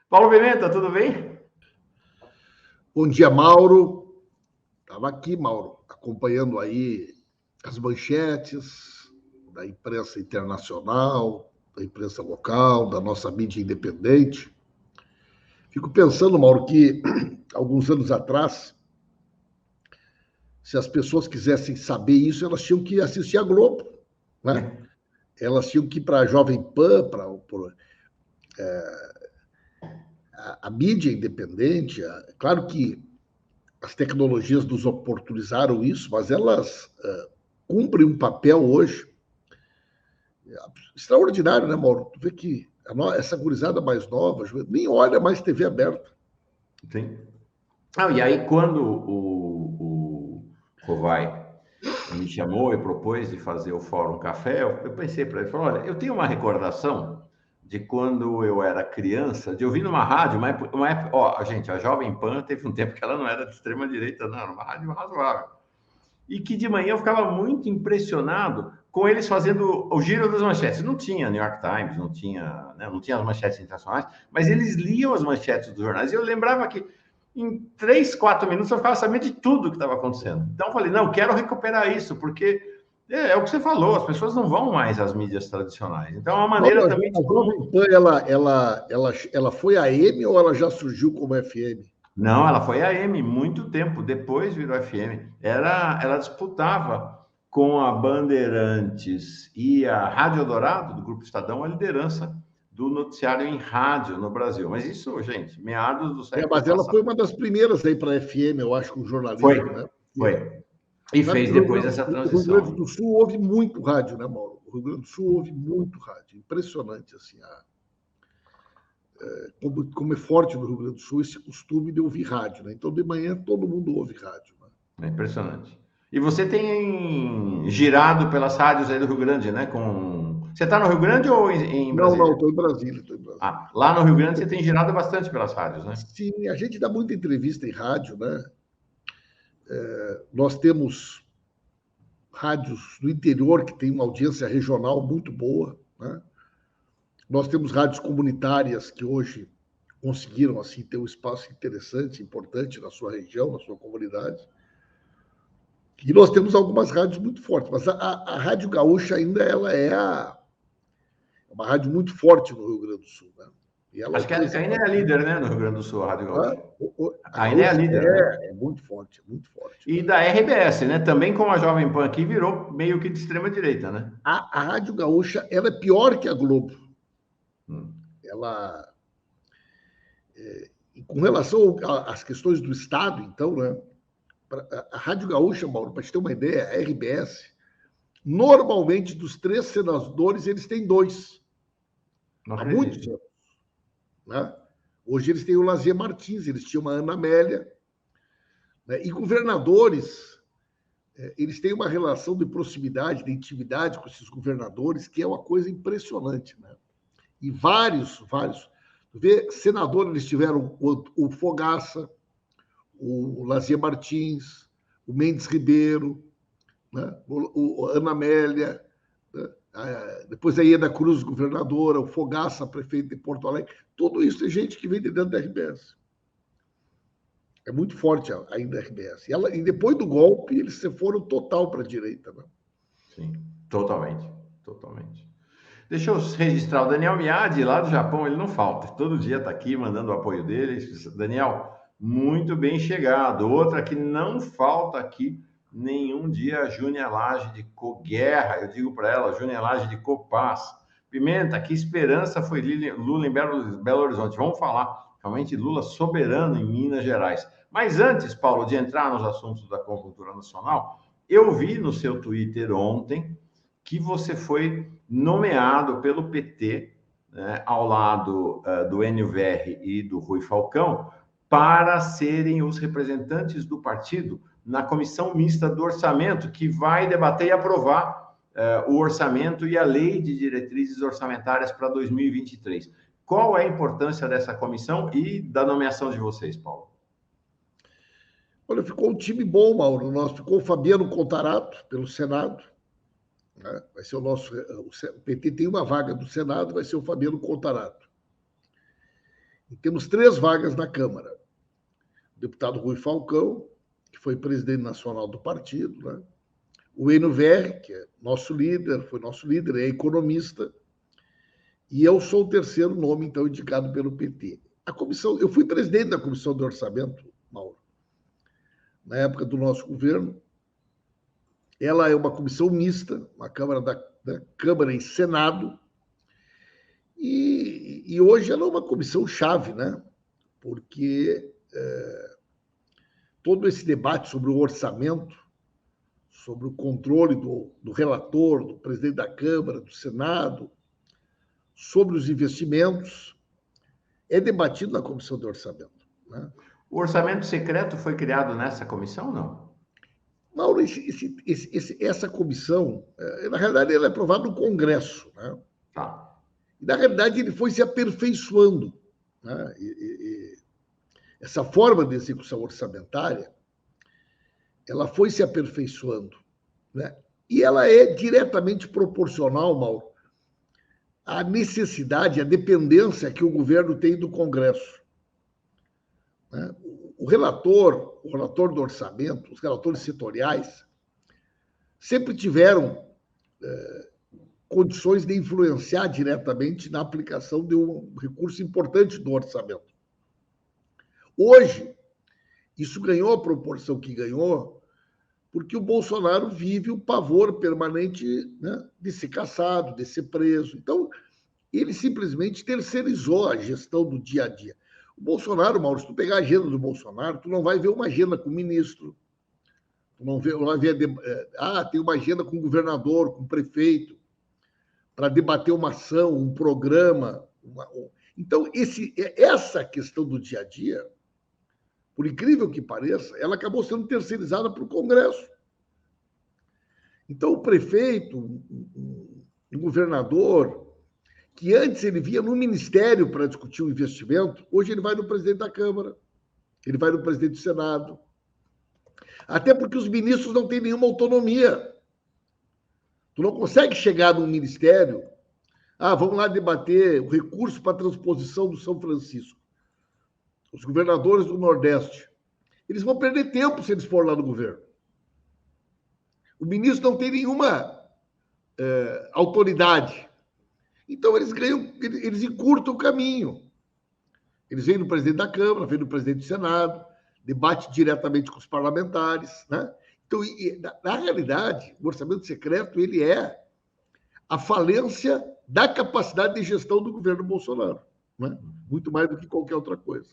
Paulo Pimenta, tudo bem? Bom dia, Mauro. Estava aqui, Mauro, acompanhando aí as manchetes da imprensa internacional, da imprensa local, da nossa mídia independente. Fico pensando, Mauro, que alguns anos atrás, se as pessoas quisessem saber isso, elas tinham que assistir a Globo, né? Elas tinham que ir para a Jovem Pan, para a mídia independente. Claro que as tecnologias nos oportunizaram isso, mas elas cumprem um papel hoje extraordinário, né, Mauro? Tu vê que essa gurizada mais nova nem olha mais TV aberta. Sim. E aí, quando o Rovai me chamou e propôs de fazer o Fórum Café, eu pensei para ele, falei, olha, eu tenho uma recordação de quando eu era criança, de ouvir numa rádio, gente, a Jovem Pan teve um tempo que ela não era de extrema direita, não, era uma rádio razoável. E que de manhã eu ficava muito impressionado com eles fazendo o giro das manchetes. Não tinha New York Times, não tinha, né, não tinha as manchetes internacionais, mas eles liam as manchetes dos jornais. E eu lembrava que em 3, 4 minutos eu ficava sabendo de tudo que estava acontecendo. Então eu falei, não, quero recuperar isso, porque é o que você falou, as pessoas não vão mais às mídias tradicionais. Então é uma maneira Mauro, também de... a Jovem Pan, ela foi AM ou ela já surgiu como FM? Não, ela foi AM muito tempo, depois virou FM. Ela disputava com a Bandeirantes e a Rádio Eldorado, do Grupo Estadão, a liderança do noticiário em rádio no Brasil. Mas isso, gente, meados do século Mas ela foi passado. uma das primeiras aí para FM, eu acho, com Foi, jornalismo, né? foi. E Sabe fez que depois essa o Rio Grande transição. do Sul ouve muito rádio, né, Mauro? O Rio Grande do Sul ouve muito rádio. Impressionante, assim, como é forte no Rio Grande do Sul esse costume de ouvir rádio, né? Então, de manhã, todo mundo ouve rádio. Né? É impressionante. E você tem girado pelas rádios aí do Rio Grande, né? Você está no Rio Grande ou em Não, Brasília? estou em Brasília, estou em Brasília. Lá no Rio Grande você tem girado bastante pelas rádios, né? Sim, a gente dá muita entrevista em rádio, né? Nós temos rádios no interior que tem uma audiência regional muito boa, né? Nós temos rádios comunitárias que hoje conseguiram assim ter um espaço interessante, importante na sua região, na sua comunidade. E nós temos algumas rádios muito fortes, mas a Rádio Gaúcha ainda ela é uma rádio muito forte no Rio Grande do Sul, né? E ela Acho que fez ainda é a líder, né, no Rio Grande do Sul, a Rádio Gaúcha. a Ainda é a Gaúcha líder, né? é muito forte, é muito forte. E Né? da RBS, né? Também como a Jovem Pan aqui virou meio que de extrema direita, né? A Rádio Gaúcha ela é pior que a Globo. Ela com relação às questões do Estado, então, né? A Rádio Gaúcha, Mauro, para te ter uma ideia, a RBS, normalmente dos 3 senadores, eles têm 2. Não Há muitos acredito. anos. Né? Hoje eles têm o Lazier Martins, eles tinham a Ana Amélia. Né? E governadores, eles têm uma relação de proximidade, de intimidade com esses governadores, que é uma coisa impressionante. Né? E vários. Tu vê, senador, eles tiveram o Fogaça, o Lazier Martins, o Mendes Ribeiro, né? o Ana Amélia, né? Depois a Ieda Cruz, governadora, o Fogaça, prefeito de Porto Alegre. Tudo isso é gente que vem de dentro da RBS. É muito forte ainda a RBS. E depois do golpe, eles se foram total para a direita. Né? Sim, totalmente. Deixa eu registrar o Daniel Miadi, lá do Japão, ele não falta. Todo dia está aqui mandando o apoio dele. Daniel, muito bem chegado. Outra que não falta aqui nenhum dia, a Júnia Lage de Coguerra. Eu digo para ela, Júnia Lage de Copaz. Pimenta, que esperança foi Lula em Belo Horizonte. Vamos falar, realmente Lula soberano em Minas Gerais. Mas antes, Paulo, de entrar nos assuntos da conjuntura nacional, eu vi no seu Twitter ontem que você foi nomeado pelo PT, né, ao lado do Enio Verri e do Rui Falcão, para serem os representantes do partido na comissão mista do orçamento, que vai debater e aprovar o orçamento e a lei de diretrizes orçamentárias para 2023. Qual é a importância dessa comissão e da nomeação de vocês, Paulo? Olha, ficou um time bom, Mauro. Ficou o Fabiano Contarato, pelo Senado. Né? Vai ser o PT tem uma vaga do Senado, vai ser o Fabiano Contarato. E temos 3 vagas na Câmara. O deputado Rui Falcão, que foi presidente nacional do partido, né? O Eno Verri, que é nosso líder, foi nosso líder, é economista, e eu sou o terceiro nome, então, indicado pelo PT. Eu fui presidente da Comissão de Orçamento, Mauro, na época do nosso governo. Ela é uma comissão mista, uma Câmara da Câmara e Senado, e hoje ela é uma comissão chave, né? Porque todo esse debate sobre o orçamento, sobre o controle do relator, do presidente da Câmara, do Senado, sobre os investimentos, é debatido na Comissão de Orçamento, né? O orçamento secreto foi criado nessa comissão, não? Mauro, essa comissão, na realidade, ela é aprovada no Congresso, né? Tá. E, na realidade, ele foi se aperfeiçoando, né? Essa forma de execução orçamentária, ela foi se aperfeiçoando, né? E ela é diretamente proporcional, Mauro, à necessidade, à dependência que o governo tem do Congresso, né? O relator do orçamento, os relatores setoriais, sempre tiveram condições de influenciar diretamente na aplicação de um recurso importante do orçamento. Hoje, isso ganhou a proporção que ganhou porque o Bolsonaro vive o pavor permanente, né, de ser caçado, de ser preso. Então, ele simplesmente terceirizou a gestão do dia a dia. O Bolsonaro, Mauro, se tu pegar a agenda do Bolsonaro, tu não vai ver uma agenda com o ministro, tu não vai ver, tem uma agenda com o governador, com o prefeito, para debater uma ação, um programa. Então, essa questão do dia a dia, por incrível que pareça, ela acabou sendo terceirizada para o Congresso. Então, o prefeito, o governador, que antes ele via no Ministério para discutir o investimento, hoje ele vai no presidente da Câmara, ele vai no presidente do Senado. Até porque os ministros não têm nenhuma autonomia. Tu não consegue chegar num ministério, vamos lá debater o recurso para a transposição do São Francisco. Os governadores do Nordeste, eles vão perder tempo se eles forem lá no governo. O ministro não tem nenhuma autoridade. Então, eles encurtam o caminho. Eles vêm no presidente da Câmara, vêm no presidente do Senado, debate diretamente com os parlamentares, né? Então, na realidade, o orçamento secreto ele é a falência da capacidade de gestão do governo Bolsonaro, né? Muito mais do que qualquer outra coisa.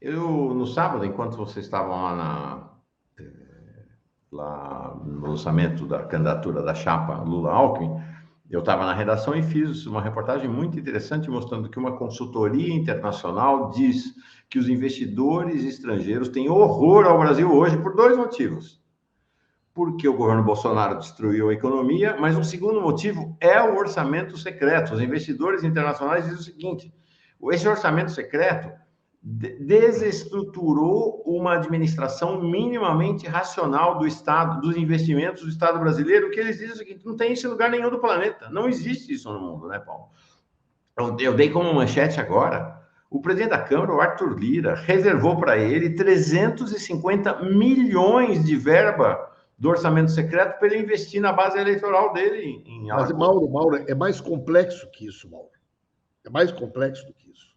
No sábado, enquanto vocês estavam lá no lançamento da candidatura da chapa Lula-Alckmin, eu estava na redação e fiz uma reportagem muito interessante mostrando que uma consultoria internacional diz que os investidores estrangeiros têm horror ao Brasil hoje por 2 motivos. Porque o governo Bolsonaro destruiu a economia, mas um segundo motivo é o orçamento secreto. Os investidores internacionais dizem o seguinte: esse orçamento secreto desestruturou uma administração minimamente racional do Estado, dos investimentos do Estado brasileiro, que eles dizem o seguinte: não tem isso em lugar nenhum do planeta. Não existe isso no mundo, né, Paulo? Eu dei como manchete agora, o presidente da Câmara, o Arthur Lira, reservou para ele 350 milhões de verba do orçamento secreto para ele investir na base eleitoral dele em Alagoas. Mas, Mauro, é mais complexo que isso, Mauro. É mais complexo do que isso.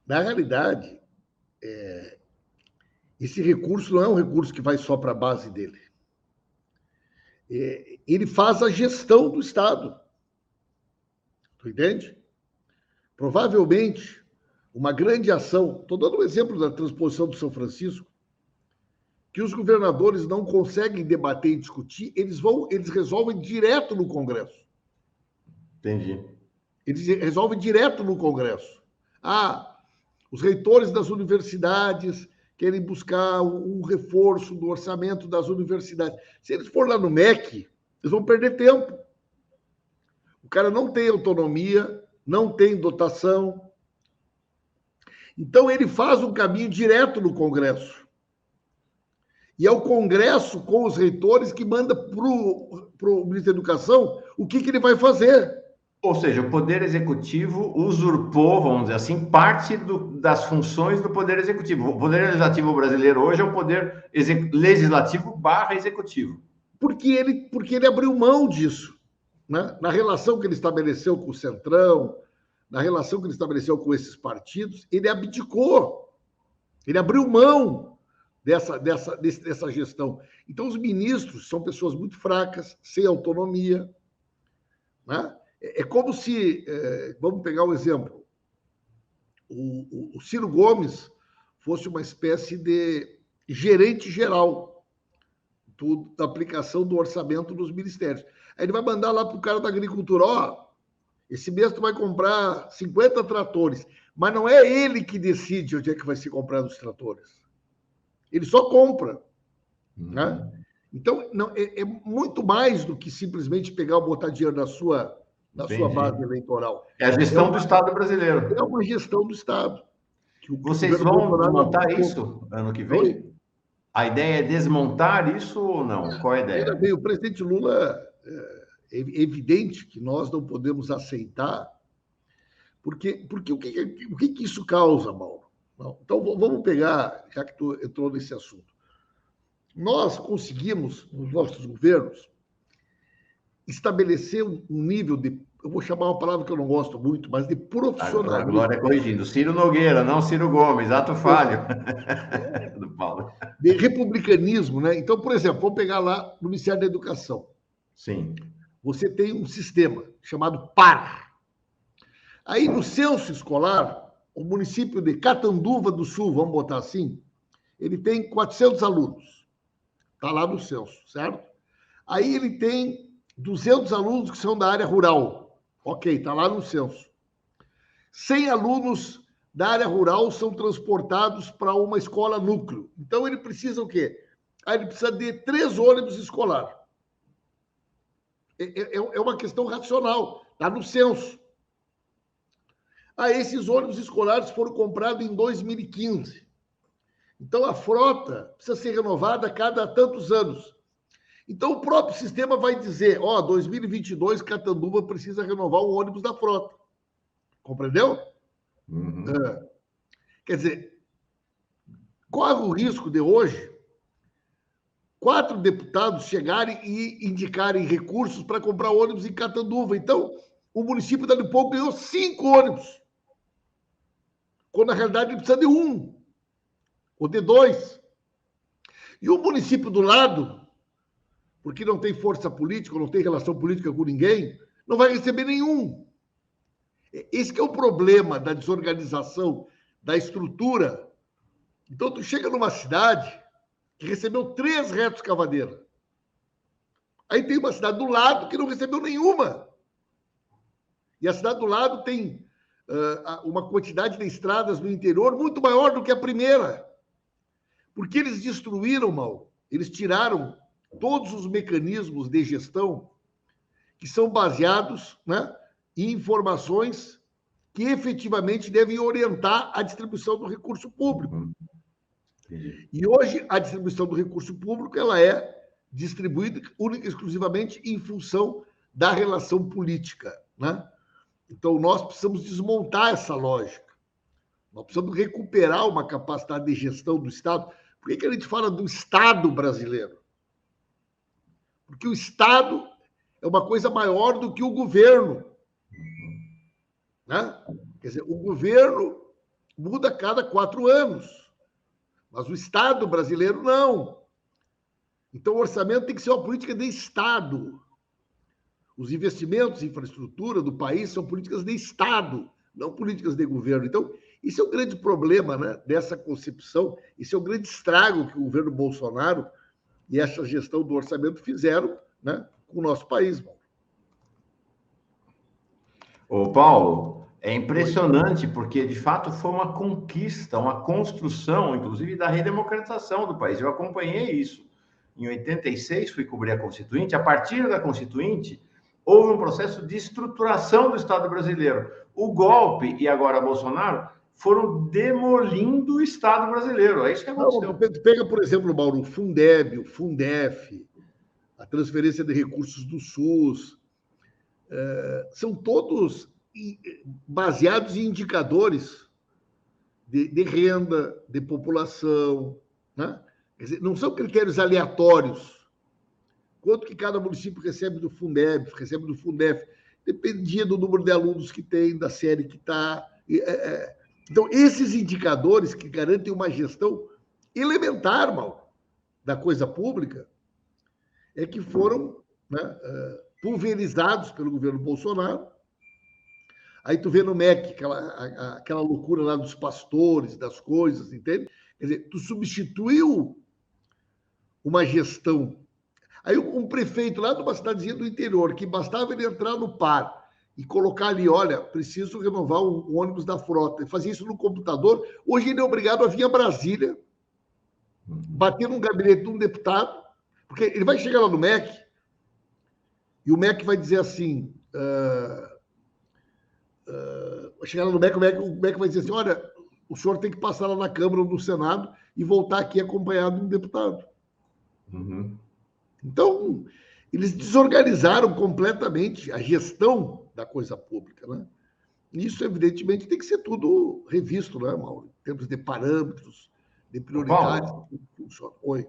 Na realidade, esse recurso não é um recurso que vai só para a base dele. Ele faz a gestão do Estado. Tu entende? Provavelmente, uma grande ação... Estou dando um exemplo da transposição do São Francisco, que os governadores não conseguem debater e discutir, eles resolvem direto no Congresso. Entendi. Eles resolvem direto no Congresso. Os reitores das universidades querem buscar um reforço do orçamento das universidades. Se eles forem lá no MEC, eles vão perder tempo. O cara não tem autonomia, não tem dotação. Então, ele faz um caminho direto no Congresso. E é o Congresso, com os reitores, que manda para o Ministério da Educação o que ele vai fazer. Ou seja, o Poder Executivo usurpou, vamos dizer assim, parte das funções do Poder Executivo. O Poder Legislativo brasileiro hoje é o Poder Legislativo barra Executivo. Porque ele abriu mão disso, né? Na relação que ele estabeleceu com o Centrão, na relação que ele estabeleceu com esses partidos, ele abdicou, ele abriu mão dessa gestão. Então, os ministros são pessoas muito fracas, sem autonomia, né? É como se, vamos pegar um exemplo, o Ciro Gomes fosse uma espécie de gerente geral da aplicação do orçamento dos ministérios. Aí ele vai mandar lá para o cara da agricultura, ó, esse mês tu vai comprar 50 tratores, mas não é ele que decide onde é que vai ser comprado os tratores. Ele só compra, né? Então, não, é muito mais do que simplesmente pegar ou botar dinheiro na sua base eleitoral. É a gestão do Estado brasileiro. É uma gestão do Estado. Vocês vão desmontar isso ano que vem? Oi? A ideia é desmontar isso ou não? Qual é a ideia? Ainda bem, o presidente Lula, é evidente que nós não podemos aceitar, porque o que isso causa, Mauro? Então, vamos pegar, já que tu entrou nesse assunto. Nós conseguimos, nos nossos governos, estabelecer um nível de, eu vou chamar uma palavra que eu não gosto muito, mas de profissionalismo. A Glória corrigindo, Ciro Nogueira, não Ciro Gomes, ato falho. Do Paulo. De republicanismo, né? Então, por exemplo, vamos pegar lá no Ministério da Educação. Sim. Você tem um sistema chamado PAR. Aí, no censo escolar, o município de Catanduva do Sul, vamos botar assim, ele tem 400 alunos. Está lá no censo, certo? Aí ele tem 200 alunos que são da área rural. Ok, está lá no censo. 100 alunos da área rural são transportados para uma escola núcleo. Então, ele precisa o quê? Aí ele precisa de 3 ônibus escolares. É uma questão racional. Está no censo. Aí, esses ônibus escolares foram comprados em 2015. Então, a frota precisa ser renovada a cada tantos anos. Então, o próprio sistema vai dizer, 2022, Catanduva precisa renovar o ônibus da frota. Compreendeu? Uhum. Quer dizer, corre o risco de hoje 4 deputados chegarem e indicarem recursos para comprar ônibus em Catanduva. Então, o município da Limpou ganhou 5 ônibus, quando na realidade ele precisa de 1 ou de 2. E o município do lado, porque não tem força política, não tem relação política com ninguém, não vai receber nenhum. Esse que é o problema da desorganização, da estrutura. Então, tu chega numa cidade que recebeu 3 retos cavadeira. Aí tem uma cidade do lado que não recebeu nenhuma. E a cidade do lado tem uma quantidade de estradas no interior muito maior do que a primeira. Porque eles destruíram, mal, eles tiraram todos os mecanismos de gestão que são baseados, né, em informações que efetivamente devem orientar a distribuição do recurso público. E hoje a distribuição do recurso público ela é distribuída única e exclusivamente em função da relação política, né? Então nós precisamos desmontar essa lógica. Nós precisamos recuperar uma capacidade de gestão do Estado. Por que a gente fala do Estado brasileiro? Porque o Estado é uma coisa maior do que o governo, né? Quer dizer, o governo muda a cada 4 anos, mas o Estado brasileiro não. Então, o orçamento tem que ser uma política de Estado. Os investimentos em infraestrutura do país são políticas de Estado, não políticas de governo. Então, isso é o grande problema, né, dessa concepção, isso é o grande estrago que o governo Bolsonaro e essa gestão do orçamento fizeram, né, com o nosso país. Ô, Paulo, é impressionante porque, de fato, foi uma conquista, uma construção, inclusive, da redemocratização do país. Eu acompanhei isso. Em 86, fui cobrir a Constituinte. A partir da Constituinte, houve um processo de estruturação do Estado brasileiro. O golpe e agora Bolsonaro foram demolindo o Estado brasileiro. É isso que aconteceu. Pega, por exemplo, Mauro, o Fundeb, o Fundef, a transferência de recursos do SUS. são todos baseados em indicadores de renda, de população, né? Quer dizer, não são critérios aleatórios. Quanto que cada município recebe do Fundeb, recebe do Fundef, dependia do número de alunos que tem, da série que está. Então, esses indicadores que garantem uma gestão elementar, mal, da coisa pública, é que foram, né, pulverizados pelo governo Bolsonaro. Aí tu vê no MEC aquela loucura lá dos pastores, das coisas, entende? Quer dizer, tu substituiu uma gestão. Aí um prefeito lá de uma cidadezinha do interior, que bastava ele entrar no par e colocar ali, olha, preciso renovar o ônibus da frota, e fazia isso no computador, hoje ele é obrigado a vir a Brasília, bater num gabinete de um deputado, porque ele vai chegar lá no MEC, e o MEC vai dizer assim, vai chegar lá no MEC, o MEC vai dizer assim, olha, o senhor tem que passar lá na Câmara ou no Senado e voltar aqui acompanhado de um deputado. Uhum. Então, eles desorganizaram completamente a gestão da coisa pública, né? Isso, evidentemente, tem que ser tudo revisto, né, Mauro? Em termos de parâmetros, de prioridades. Oi.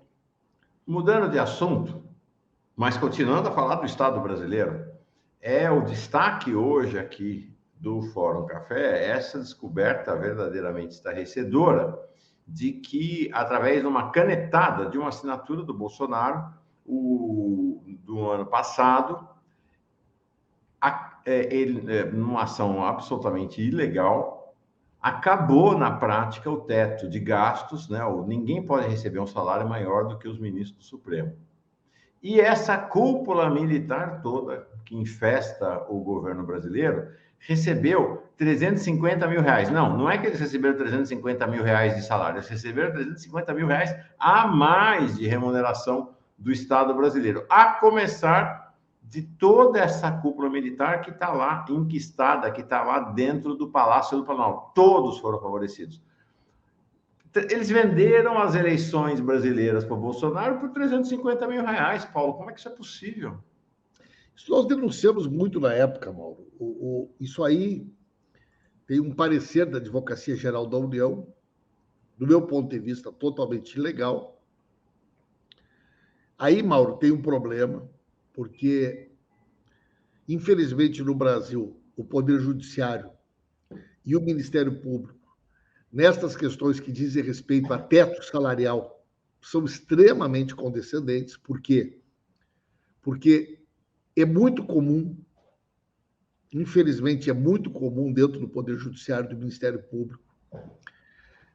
Mudando de assunto, mas continuando a falar do Estado brasileiro, o destaque hoje aqui do Fórum Café, essa descoberta verdadeiramente estarrecedora de que, através de uma canetada, de uma assinatura do Bolsonaro, do ano passado, ele, numa ação absolutamente ilegal, acabou, na prática, o teto de gastos, né? Ninguém pode receber um salário maior do que os ministros do Supremo. E essa cúpula militar toda, que infesta o governo brasileiro, recebeu 350 mil reais. Não é que eles receberam 350 mil reais de salário, eles receberam 350 mil reais a mais de remuneração do Estado brasileiro, a começar de toda essa cúpula militar que está lá enquistada, que está lá dentro do Palácio do Planalto. Todos foram favorecidos. Eles venderam as eleições brasileiras para o Bolsonaro por 350 mil reais, Paulo. Como é que isso é possível? Isso nós denunciamos muito na época, Mauro. Isso aí tem um parecer da Advocacia Geral da União, do meu ponto de vista, totalmente ilegal. Aí, Mauro, tem um problema, porque, infelizmente, no Brasil, o Poder Judiciário e o Ministério Público, nestas questões que dizem respeito a teto salarial, são extremamente condescendentes. Por quê? Porque é muito comum, infelizmente, é muito comum dentro do Poder Judiciário e do Ministério Público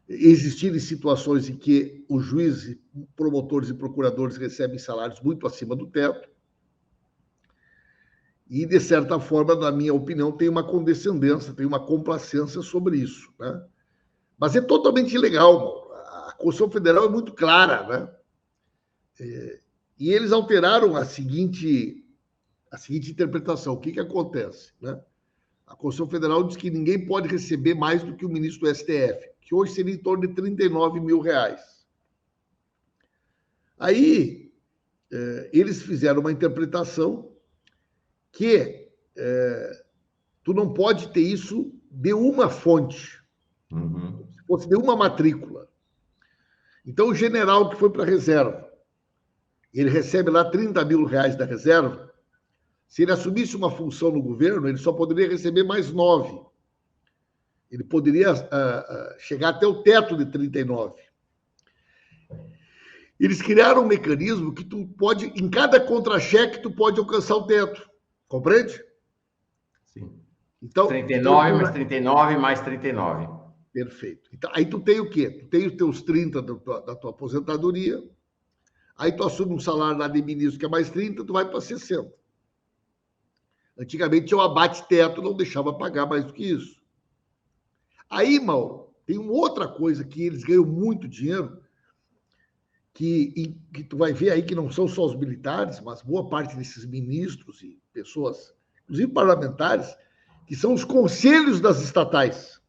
existirem situações em que os juízes, promotores e procuradores recebem salários muito acima do teto e, de certa forma, na minha opinião, tem uma condescendência, tem uma complacência sobre isso, né? Mas é totalmente ilegal, Mauro. A Constituição Federal é muito clara, né? E eles alteraram a seguinte interpretação. O que acontece, né? A Constituição Federal diz que ninguém pode receber mais do que o ministro do STF, que hoje seria em torno de 39 mil reais. Aí, eles fizeram uma interpretação que tu não pode ter isso de uma fonte, se fosse de uma matrícula. Então, o general que foi para a reserva, ele recebe lá 30 mil reais da reserva. Se ele assumisse uma função no governo, ele só poderia receber mais 9. Ele poderia chegar até o teto de 39. Eles criaram um mecanismo que tu pode, em cada contra-cheque, tu pode alcançar o teto. Compreende? Sim. Então, 39 mais 39 mais 39. Perfeito. Então, aí tu tem o quê? Tu tem os teus 30 da tua aposentadoria, aí tu assume um salário lá de ministro que é mais 30, tu vai para 60. Antigamente tinha o abate-teto, não deixava pagar mais do que isso. Aí, Mauro, tem uma outra coisa que eles ganham muito dinheiro, que tu vai ver aí que não são só os militares, mas boa parte desses ministros e pessoas, inclusive parlamentares, que são os conselhos das estatais.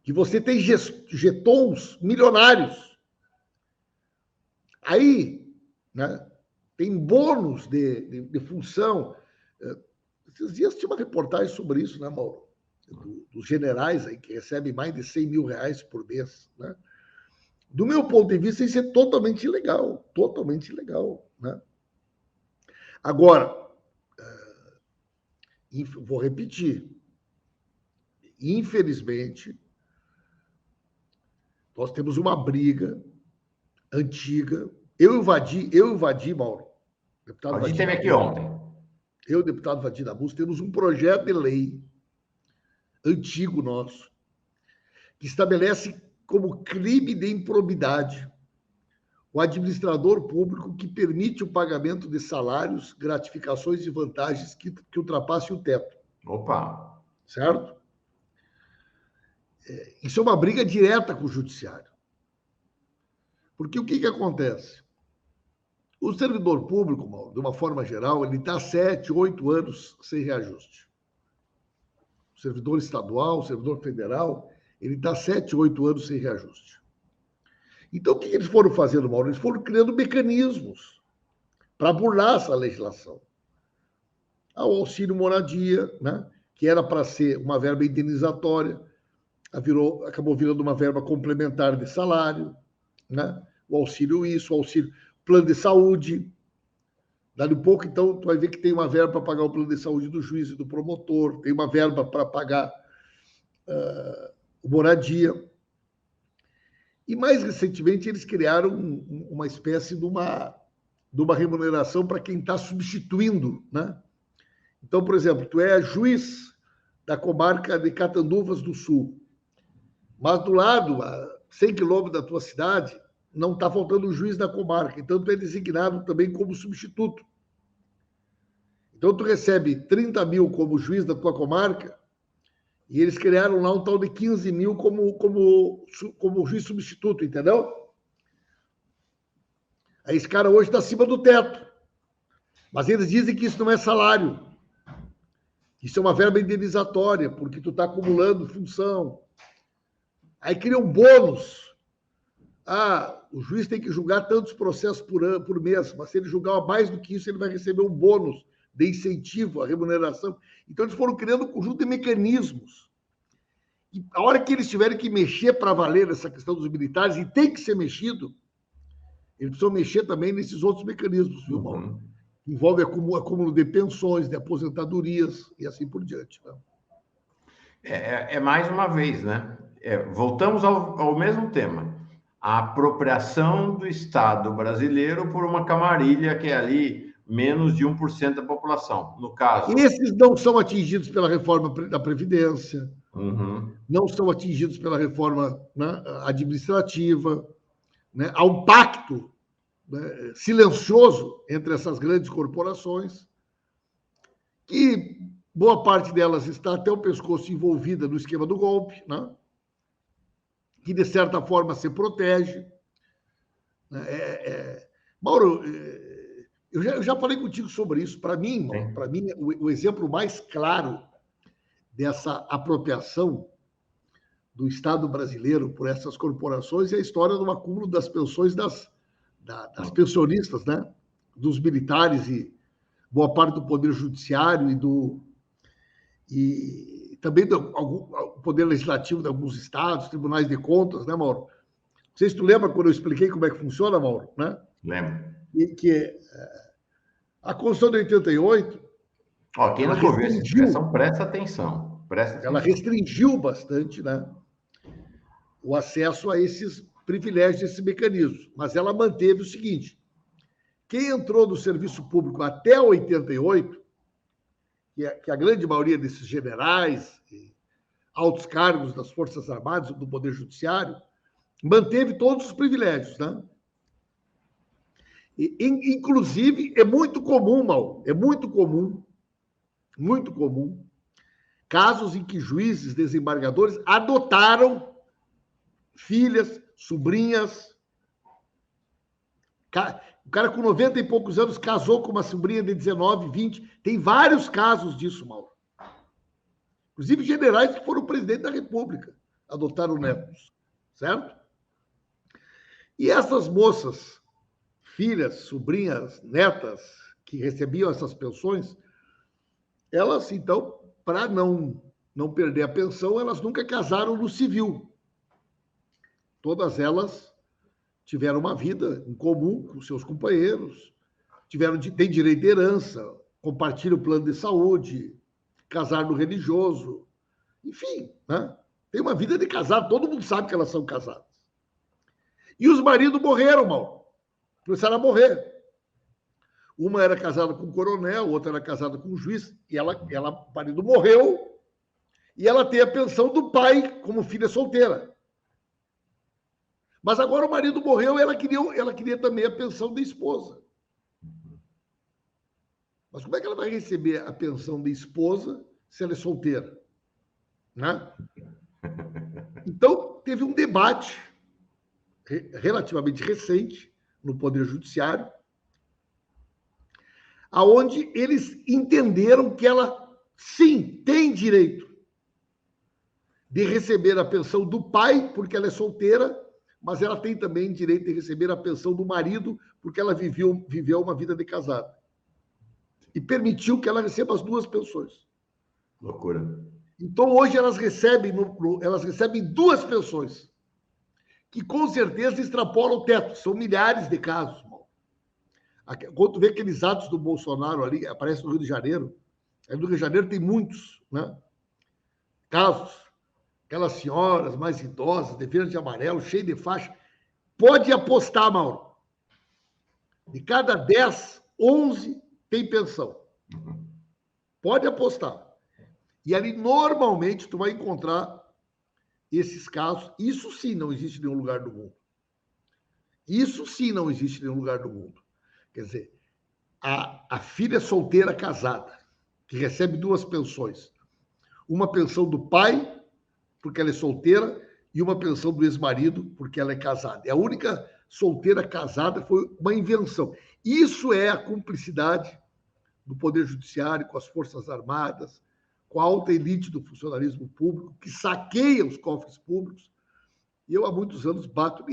Que você tem jetons milionários. Aí, né, tem bônus de função, Esses dias tinha uma reportagem sobre isso, né, Mauro? Dos generais aí que recebem mais de 100 mil reais por mês, né? Do meu ponto de vista, isso é totalmente ilegal, né? Agora, vou repetir, infelizmente, nós temos uma briga antiga. Eu e o Vadir, Mauro, deputado Vadir teve aqui ontem. Eu e o deputado Vadir da Bus, temos um projeto de lei antigo nosso, que estabelece como crime de improbidade o administrador público que permite o pagamento de salários, gratificações e vantagens que ultrapassem o teto. Opa! Certo? Isso é uma briga direta com o judiciário. Porque o que acontece? O servidor público, Mauro, de uma forma geral, ele está 7, 8 anos sem reajuste. O servidor estadual, o servidor federal, ele está 7, 8 anos sem reajuste. Então, o que eles foram fazendo, Mauro? Eles foram criando mecanismos para burlar essa legislação. O auxílio moradia, né, que era para ser uma verba indenizatória, acabou virando uma verba complementar de salário, né? O auxílio isso, o auxílio plano de saúde. Dali um pouco, então, tu vai ver que tem uma verba para pagar o plano de saúde do juiz e do promotor, tem uma verba para pagar o moradia. E, mais recentemente, eles criaram uma espécie de uma remuneração para quem está substituindo, né? Então, por exemplo, tu é juiz da comarca de Catanduvas do Sul, mas do lado, a 100 quilômetros da tua cidade, não está faltando um juiz da comarca, então tu é designado também como substituto. Então, tu recebe 30 mil como juiz da tua comarca, e eles criaram lá um tal de 15 mil como juiz substituto, entendeu? Aí esse cara hoje está acima do teto. Mas eles dizem que isso não é salário. Isso é uma verba indenizatória, porque tu está acumulando função. Aí cria um bônus. O juiz tem que julgar tantos processos por mês, mas se ele julgar mais do que isso, ele vai receber um bônus de incentivo à remuneração. Então, eles foram criando um conjunto de mecanismos. E a hora que eles tiverem que mexer para valer essa questão dos militares, e tem que ser mexido, eles precisam mexer também nesses outros mecanismos, viu, Mauro? Envolve acúmulo de pensões, de aposentadorias e assim por diante. Né? É mais uma vez, né? Voltamos ao mesmo tema. A apropriação do Estado brasileiro por uma camarilha que é ali menos de 1% da população. No caso... Esses não são atingidos pela reforma da Previdência, não são atingidos pela reforma, né, administrativa. Né? Há um pacto, né, silencioso entre essas grandes corporações, que boa parte delas está até o pescoço envolvida no esquema do golpe, né? Que, de certa forma, se protege. Mauro, eu já falei contigo sobre isso. Para mim, o exemplo mais claro dessa apropriação do Estado brasileiro por essas corporações é a história do acúmulo das pensões das pensionistas, né? Dos militares e boa parte do Poder Judiciário e também do Poder Legislativo de alguns estados, tribunais de contas, né, Mauro? Não sei se tu lembra quando eu expliquei como é que funciona, Mauro, né? Lembro. E que a Constituição de 88... Quem não ouviu essa expressão, presta atenção. Ela restringiu bastante, né, o acesso a esses privilégios, esses mecanismos. Mas ela manteve o seguinte: quem entrou no serviço público até 88, que a grande maioria desses generais, altos cargos das Forças Armadas, do Poder Judiciário, manteve todos os privilégios, né? E, inclusive, é muito comum, Mauro, muito comum, casos em que juízes, desembargadores adotaram filhas, sobrinhas. O cara com 90 e poucos anos casou com uma sobrinha de 19, 20. Tem vários casos disso, Mauro. Inclusive generais que foram presidente da República adotaram netos, certo? E essas moças, filhas, sobrinhas, netas, que recebiam essas pensões, Elas, então, para não perder a pensão, elas nunca casaram no civil. Todas elas tiveram uma vida em comum com seus companheiros, têm direito de herança, compartilham o plano de saúde, casar no religioso, enfim, né? Tem uma vida de casado, todo mundo sabe que elas são casadas. E os maridos morreram, mal. Começaram a morrer. Uma era casada com um coronel, outra era casada com um juiz, e o marido morreu, e ela tem a pensão do pai como filha solteira. Mas agora o marido morreu e ela queria também a pensão da esposa. Mas como é que ela vai receber a pensão da esposa se ela é solteira? Né? Então, teve um debate relativamente recente no Poder Judiciário, aonde eles entenderam que ela, sim, tem direito de receber a pensão do pai, porque ela é solteira, mas ela tem também direito de receber a pensão do marido, porque ela viveu uma vida de casada. E permitiu que ela receba as duas pensões. Loucura. Então, hoje, elas recebem duas pensões, que com certeza extrapolam o teto. São milhares de casos. Quando tu vê aqueles atos do Bolsonaro ali, aparece no Rio de Janeiro, no Rio de Janeiro tem muitos, né, casos. Aquelas senhoras mais idosas, de verde e amarelo, cheio de faixa. Pode apostar, Mauro. De cada 10, 11 tem pensão. Pode apostar. E ali, normalmente, tu vai encontrar esses casos. Isso sim não existe em nenhum lugar do mundo. Isso sim não existe em nenhum lugar do mundo. Quer dizer, a filha solteira casada, que recebe duas pensões. Uma pensão do pai, porque ela é solteira, e uma pensão do ex-marido, porque ela é casada. E a única solteira casada foi uma invenção. Isso é a cumplicidade do Poder Judiciário com as Forças Armadas, com a alta elite do funcionalismo público, que saqueia os cofres públicos. E eu, há muitos anos, bato.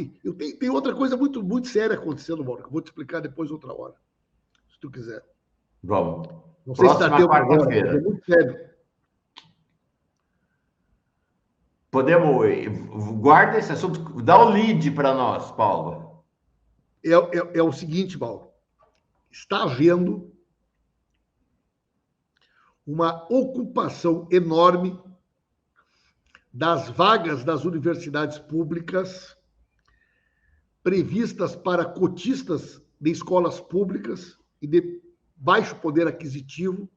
Tem outra coisa muito, muito séria acontecendo, Mauro, que eu vou te explicar depois, outra hora, se tu quiser. Vamos. Não sei se dá tempo agora, mas Quarta-feira. é muito sério. Podemos. Guarda esse assunto. Dá o lead para nós, Paulo. É o seguinte, Mauro. Está havendo uma ocupação enorme das vagas das universidades públicas previstas para cotistas de escolas públicas e de baixo poder aquisitivo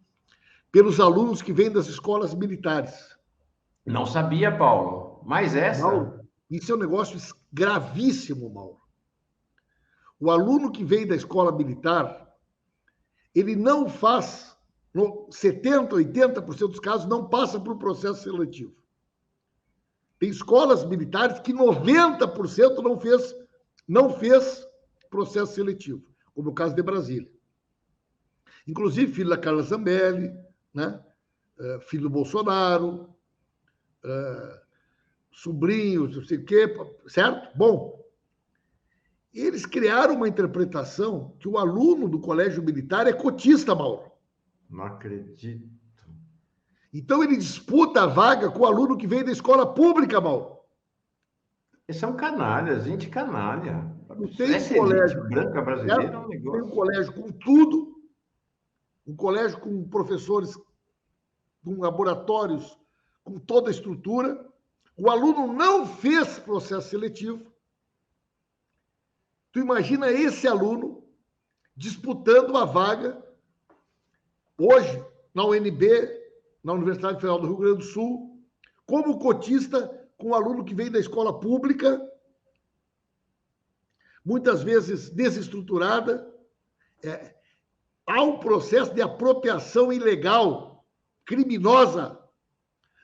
pelos alunos que vêm das escolas militares. Não sabia, Paulo. Mas essa... Mauro, isso é um negócio gravíssimo, Mauro. O aluno que vem da escola militar, ele não faz, no 70%, 80% dos casos, não passa por processo seletivo. Tem escolas militares que 90% não fez processo seletivo, como o caso de Brasília. Inclusive, filho da Carla Zambelli, né? Filho do Bolsonaro, sobrinho, não sei o quê, certo? Bom, eles criaram uma interpretação que o aluno do colégio militar é cotista, Mauro. Não acredito. Então, ele disputa a vaga com o aluno que vem da escola pública, Mauro. Eles são canalhas, gente canalha. Tem um colégio branca brasileira é um negócio. Tem um colégio com tudo, um colégio com professores, com laboratórios, com toda a estrutura. O aluno não fez processo seletivo. Tu imagina esse aluno disputando a vaga hoje na UNB, na Universidade Federal do Rio Grande do Sul, como cotista com um aluno que vem da escola pública, muitas vezes desestruturada. Há um processo de apropriação ilegal, criminosa,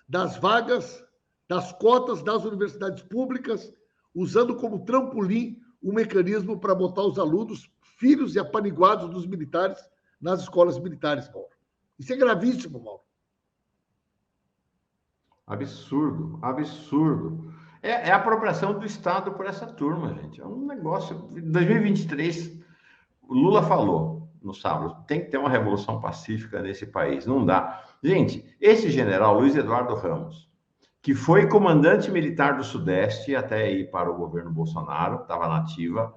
das vagas, das cotas das universidades públicas, usando como trampolim um mecanismo para botar os alunos, filhos e apaniguados dos militares, nas escolas militares, Mauro. Isso é gravíssimo, Mauro. Absurdo, absurdo. É a apropriação do Estado por essa turma, gente. É um negócio... Em 2023, o Lula falou, no sábado. Tem que ter uma revolução pacífica nesse país. Não dá. Gente, esse general Luiz Eduardo Ramos, que foi comandante militar do Sudeste até ir para o governo Bolsonaro, estava na ativa,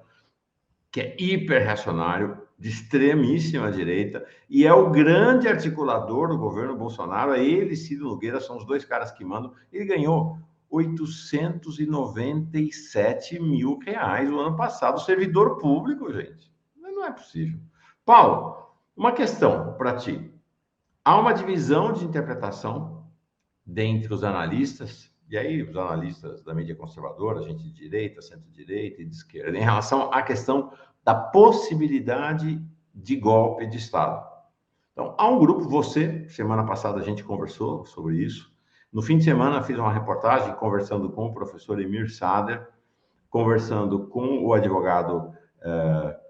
que é hiper-reacionário, de extremíssima direita, e é o grande articulador do governo Bolsonaro. Ele e Ciro Nogueira são os dois caras que mandam. Ele ganhou R$ 897 mil o ano passado, servidor público, gente. Não é possível. Paulo, uma questão para ti. Há uma divisão de interpretação dentre os analistas, e aí os analistas da mídia conservadora, gente de direita, centro-direita e de esquerda, em relação à questão da possibilidade de golpe de Estado. Então, há um grupo, semana passada a gente conversou sobre isso. No fim de semana fiz uma reportagem conversando com o professor Emir Sader, conversando com o advogado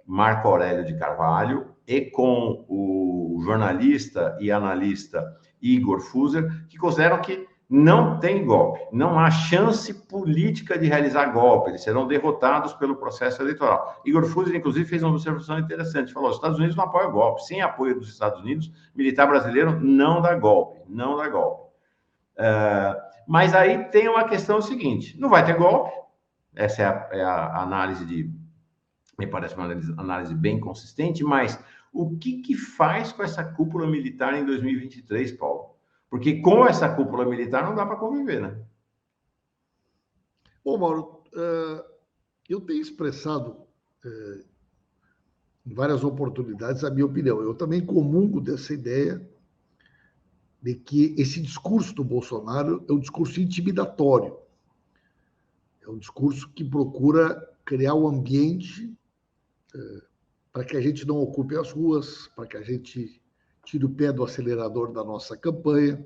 Marco Aurélio de Carvalho e com o jornalista e analista Igor Fuser, que consideram que não tem golpe, não há chance política de realizar golpe, eles serão derrotados pelo processo eleitoral. Igor Fuser, inclusive, fez uma observação interessante, falou: os Estados Unidos não apoiam golpe, sem apoio dos Estados Unidos, militar brasileiro não dá golpe, não dá golpe. Mas aí tem uma questão seguinte, não vai ter golpe, essa é a análise me parece uma análise bem consistente, mas o que faz com essa cúpula militar em 2023, Paulo? Porque com essa cúpula militar não dá para conviver, né? Bom, Mauro, eu tenho expressado em várias oportunidades a minha opinião. Eu também comungo dessa ideia de que esse discurso do Bolsonaro é um discurso intimidatório. É um discurso que procura criar um ambiente para que a gente não ocupe as ruas, para que a gente tire o pé do acelerador da nossa campanha.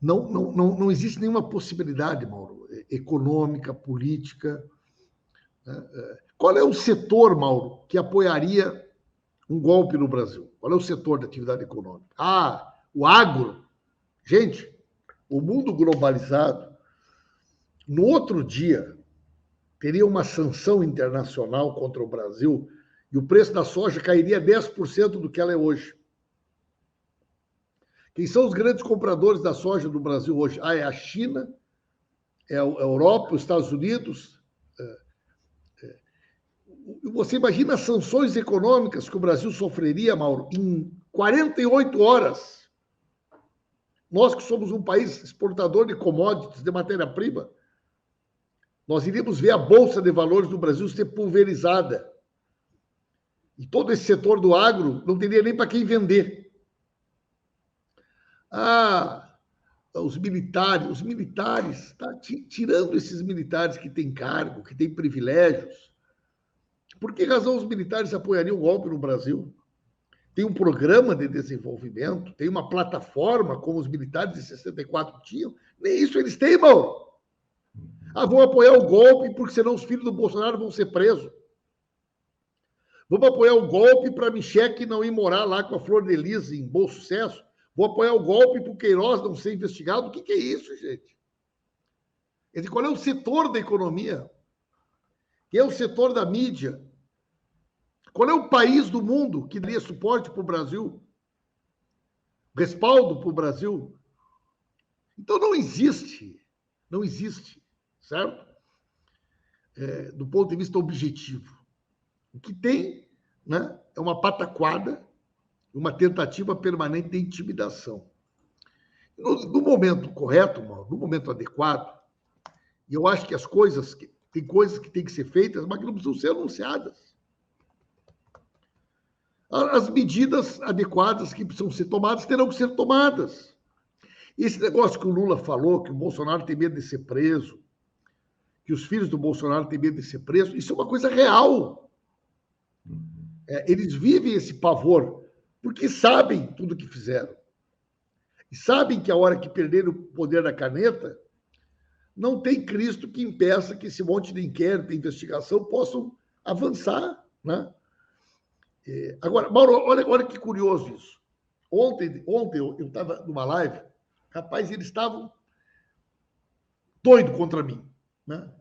Não existe nenhuma possibilidade, Mauro, econômica, política. Qual é o setor, Mauro, que apoiaria um golpe no Brasil? Qual é o setor da atividade econômica? O agro. Gente, o mundo globalizado, no outro dia, teria uma sanção internacional contra o Brasil e o preço da soja cairia 10% do que ela é hoje. Quem são os grandes compradores da soja do Brasil hoje? É a China, é a Europa, os Estados Unidos. Você imagina as sanções econômicas que o Brasil sofreria, Mauro, em 48 horas. Nós que somos um país exportador de commodities, de matéria-prima, nós iríamos ver a Bolsa de Valores do Brasil ser pulverizada. E todo esse setor do agro não teria nem para quem vender. Os militares, tá? Tirando esses militares que têm cargo, que têm privilégios, por que razão os militares apoiariam o golpe no Brasil? Tem um programa de desenvolvimento, tem uma plataforma como os militares de 64 tinham, nem isso eles têm, irmão. Vão apoiar o golpe porque senão os filhos do Bolsonaro vão ser presos. Vamos apoiar o golpe para Michele não ir morar lá com a Flor de Lis em Bom Sucesso. Vou apoiar o golpe para o Queiroz não ser investigado. O que é isso, gente? Qual é o setor da economia? Quem é o setor da mídia? Qual é o país do mundo que daria suporte para o Brasil? Respaldo para o Brasil? Então não existe, certo? Do ponto de vista objetivo. O que tem, né, é uma pataquada, uma tentativa permanente de intimidação. No momento correto, no momento adequado, e eu acho que tem coisas que têm que ser feitas, mas que não precisam ser anunciadas. As medidas adequadas que precisam ser tomadas terão que ser tomadas. Esse negócio que o Lula falou, que o Bolsonaro tem medo de ser preso, que os filhos do Bolsonaro têm medo de ser preso, isso é uma coisa real. Eles vivem esse pavor, porque sabem tudo o que fizeram. E sabem que a hora que perderem o poder da caneta, não tem Cristo que impeça que esse monte de inquérito e investigação possam avançar, né? Agora, Mauro, olha que curioso isso. Ontem eu estava numa live, rapaz, eles estavam doidos contra mim, né?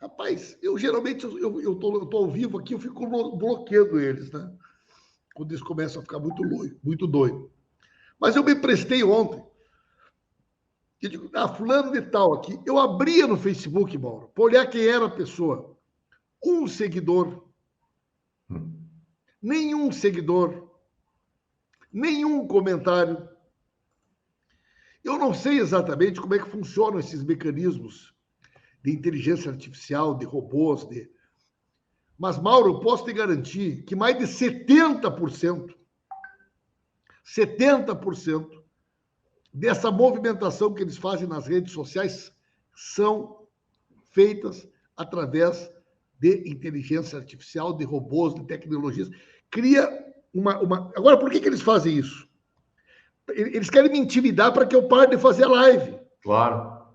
Rapaz, eu geralmente eu tô ao vivo aqui, eu fico bloqueando eles, né? Quando eles começam a ficar muito doido. Mas eu me prestei ontem. Eu digo, fulano de tal aqui. Eu abria no Facebook, Mauro, para olhar quem era a pessoa. Um seguidor. Nenhum seguidor. Nenhum comentário. Eu não sei exatamente como é que funcionam esses mecanismos de inteligência artificial, de robôs, Mas, Mauro, eu posso te garantir que mais de 70% dessa movimentação que eles fazem nas redes sociais são feitas através de inteligência artificial, de robôs, de tecnologias. Cria uma... Agora, por que eles fazem isso? Eles querem me intimidar para que eu pare de fazer a live. Claro.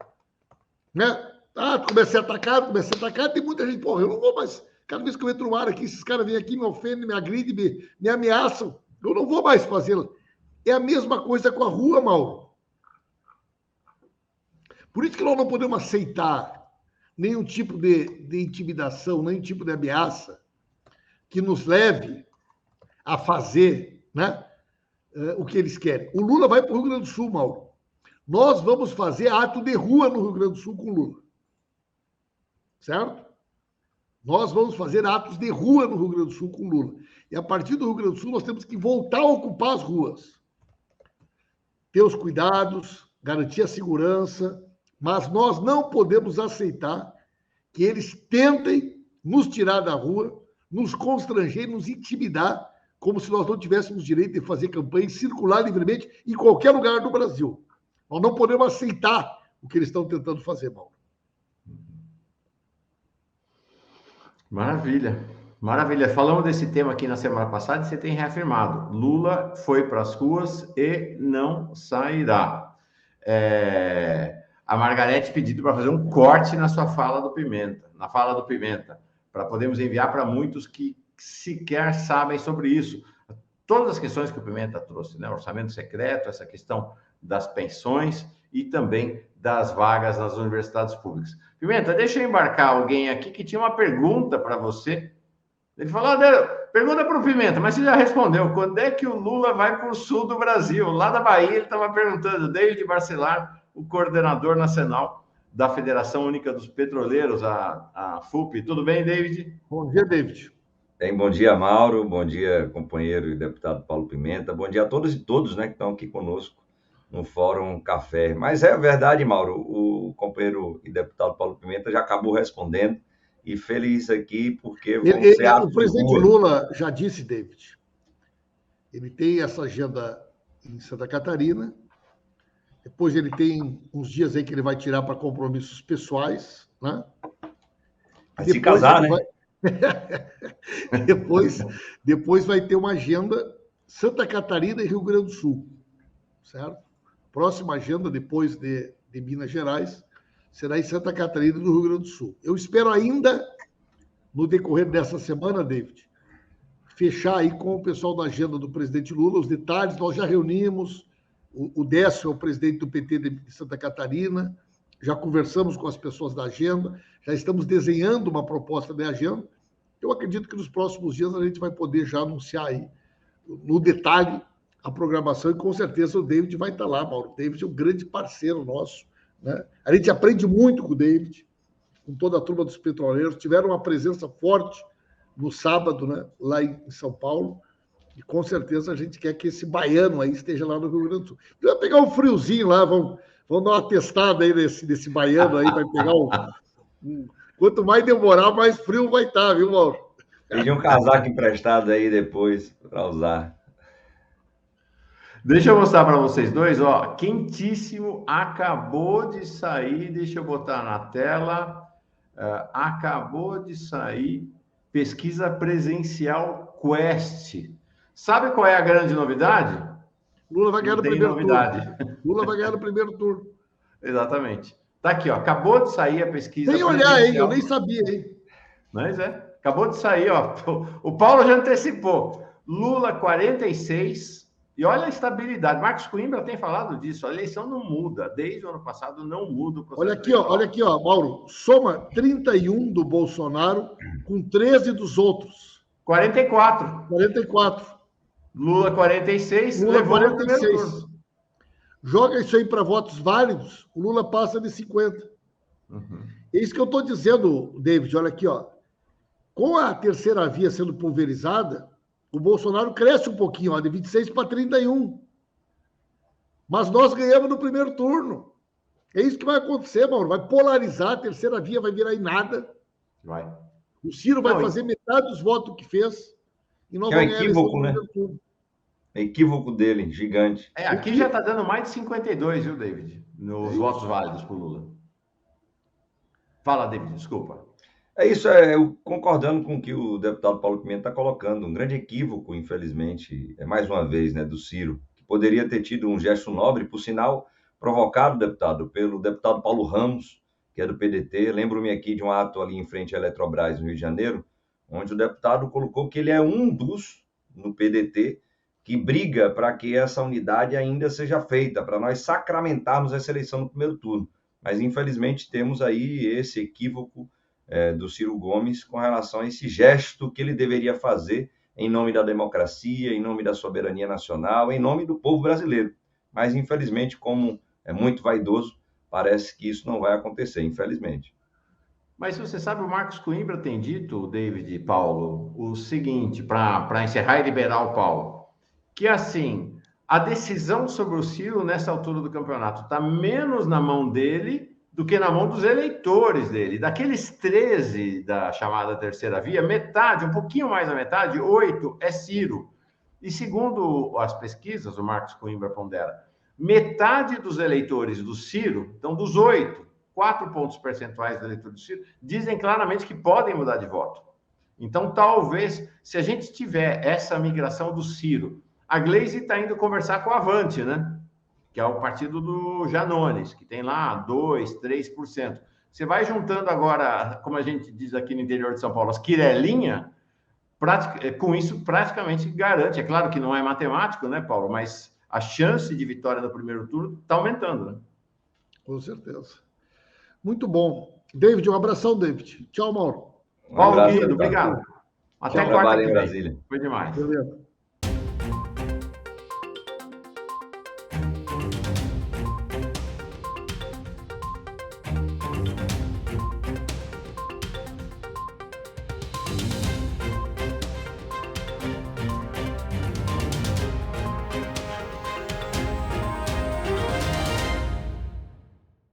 Né? Comecei a atacar, tem muita gente, porra, eu não vou mais... Cada vez que eu entro no ar aqui, esses caras vêm aqui, me ofendem, me agridem, me ameaçam. Eu não vou mais fazê-lo. É a mesma coisa com a rua, Mauro. Por isso que nós não podemos aceitar nenhum tipo de intimidação, nenhum tipo de ameaça que nos leve a fazer, né, o que eles querem. O Lula vai para o Rio Grande do Sul, Mauro. Nós vamos fazer ato de rua no Rio Grande do Sul com o Lula. Certo? Nós vamos fazer atos de rua no Rio Grande do Sul com o Lula. E a partir do Rio Grande do Sul, nós temos que voltar a ocupar as ruas. Ter os cuidados, garantir a segurança, mas nós não podemos aceitar que eles tentem nos tirar da rua, nos constranger, nos intimidar, como se nós não tivéssemos direito de fazer campanha e circular livremente em qualquer lugar do Brasil. Nós não podemos aceitar o que eles estão tentando fazer, Mauro. Maravilha, maravilha. Falamos desse tema aqui na semana passada e você tem reafirmado. Lula foi para as ruas e não sairá. A Margarete pediu para fazer um corte na sua fala do Pimenta, para podermos enviar para muitos que sequer sabem sobre isso. Todas as questões que o Pimenta trouxe, né? Orçamento secreto, essa questão das pensões e também das vagas nas universidades públicas. Pimenta, deixa eu embarcar alguém aqui que tinha uma pergunta para você. Ele falou, pergunta para o Pimenta, mas você já respondeu. Quando é que o Lula vai para o sul do Brasil? Lá da Bahia, ele estava perguntando, David Barcelar, o coordenador nacional da Federação Única dos Petroleiros, a FUP. Tudo bem, David? Bom dia, David. Bom dia, Mauro. Bom dia, companheiro e deputado Paulo Pimenta. Bom dia a todos e todos, né, que estão aqui conosco no Fórum Café. Mas é verdade, Mauro, o companheiro e deputado Paulo Pimenta já acabou respondendo e feliz aqui porque o presidente Lula já disse, David, ele tem essa agenda em Santa Catarina, depois ele tem uns dias aí que ele vai tirar para compromissos pessoais, né? Vai se casar, né? Depois vai ter uma agenda Santa Catarina e Rio Grande do Sul, certo? Próxima agenda, depois de Minas Gerais, será em Santa Catarina e no Rio Grande do Sul. Eu espero ainda, no decorrer dessa semana, David, fechar aí com o pessoal da agenda do presidente Lula, os detalhes. Nós já reunimos, o Décio é o presidente do PT de Santa Catarina, já conversamos com as pessoas da agenda, já estamos desenhando uma proposta de agenda. Eu acredito que nos próximos dias a gente vai poder já anunciar aí, no detalhe, a programação, e com certeza o David vai estar lá, Mauro. O David é um grande parceiro nosso, né? A gente aprende muito com o David, com toda a turma dos petroleiros, tiveram uma presença forte no sábado, né, lá em São Paulo, e com certeza a gente quer que esse baiano aí esteja lá no Rio Grande do Sul. Vai pegar um friozinho lá, vamos dar uma testada aí desse baiano aí, vai pegar quanto mais demorar, mais frio vai estar, viu, Mauro? Pedir um casaco emprestado aí depois para usar. Deixa eu mostrar para vocês dois, ó, quentíssimo, acabou de sair, deixa eu botar na tela, acabou de sair pesquisa presencial Quest. Sabe qual é a grande novidade? Lula vai ganhar no primeiro turno. Lula vai ganhar no primeiro turno. Exatamente. Tá aqui, ó, acabou de sair a pesquisa Sem olhar, hein? Eu nem sabia, hein? Mas acabou de sair, ó, o Paulo já antecipou. Lula 46, E olha a estabilidade. Marcos Coimbra tem falado disso. A eleição não muda. Desde o ano passado não muda o processo eleitoral. Olha aqui, ó, Mauro. Soma 31 do Bolsonaro com 13 dos outros. 44. 44. Lula 46, Lula levou 46. no primeiro turno. Joga isso aí para votos válidos, o Lula passa de 50. Uhum. É isso que eu estou dizendo, David. Olha aqui, ó. Com a terceira via sendo pulverizada, o Bolsonaro cresce um pouquinho, ó, de 26 para 31. Mas nós ganhamos no primeiro turno. É isso que vai acontecer, Mauro. Vai polarizar, a terceira via vai virar em nada. Vai. O Ciro vai fazer metade dos votos que fez. E nós É um vamos ganhar equívoco, no né? primeiro turno. É equívoco dele, gigante. Aqui já está dando mais de 52, viu, David? Nos votos válidos para o Lula. Fala, David, desculpa. É isso, eu concordando com o que o deputado Paulo Pimenta está colocando. Um grande equívoco, infelizmente, mais uma vez, né, do Ciro, que poderia ter tido um gesto nobre, por sinal, provocado, deputado, pelo deputado Paulo Ramos, que é do PDT. Lembro-me aqui de um ato ali em frente à Eletrobras, no Rio de Janeiro, onde o deputado colocou que ele é um dos, no PDT, que briga para que essa unidade ainda seja feita, para nós sacramentarmos essa eleição no primeiro turno. Mas, infelizmente, temos aí esse equívoco do Ciro Gomes com relação a esse gesto que ele deveria fazer em nome da democracia, em nome da soberania nacional, em nome do povo brasileiro. Mas, infelizmente, como é muito vaidoso, parece que isso não vai acontecer, infelizmente. Mas você sabe, o Marcos Coimbra tem dito, David e Paulo, o seguinte, para encerrar e liberar o Paulo, que assim, a decisão sobre o Ciro nessa altura do campeonato está menos na mão dele do que na mão dos eleitores dele. Daqueles 13 da chamada terceira via, metade, um pouquinho mais da metade, 8 é Ciro. E segundo as pesquisas, o Marcos Coimbra pondera, metade dos eleitores do Ciro, então dos 8, 4 pontos percentuais do eleitor do Ciro, dizem claramente que podem mudar de voto. Então, talvez, se a gente tiver essa migração do Ciro, a Gleisi está indo conversar com a Avante, né? Que é o partido do Janones, que tem lá 2%, 3%. Você vai juntando agora, como a gente diz aqui no interior de São Paulo, as quirelinhas, com isso praticamente garante. É claro que não é matemático, né, Paulo? Mas a chance de vitória no primeiro turno está aumentando, né? Com certeza. Muito bom. David, um abração, David. Tchau, Mauro. Paulo, querido, obrigado. Até quarta que vem. Brasília. Foi demais. Beleza.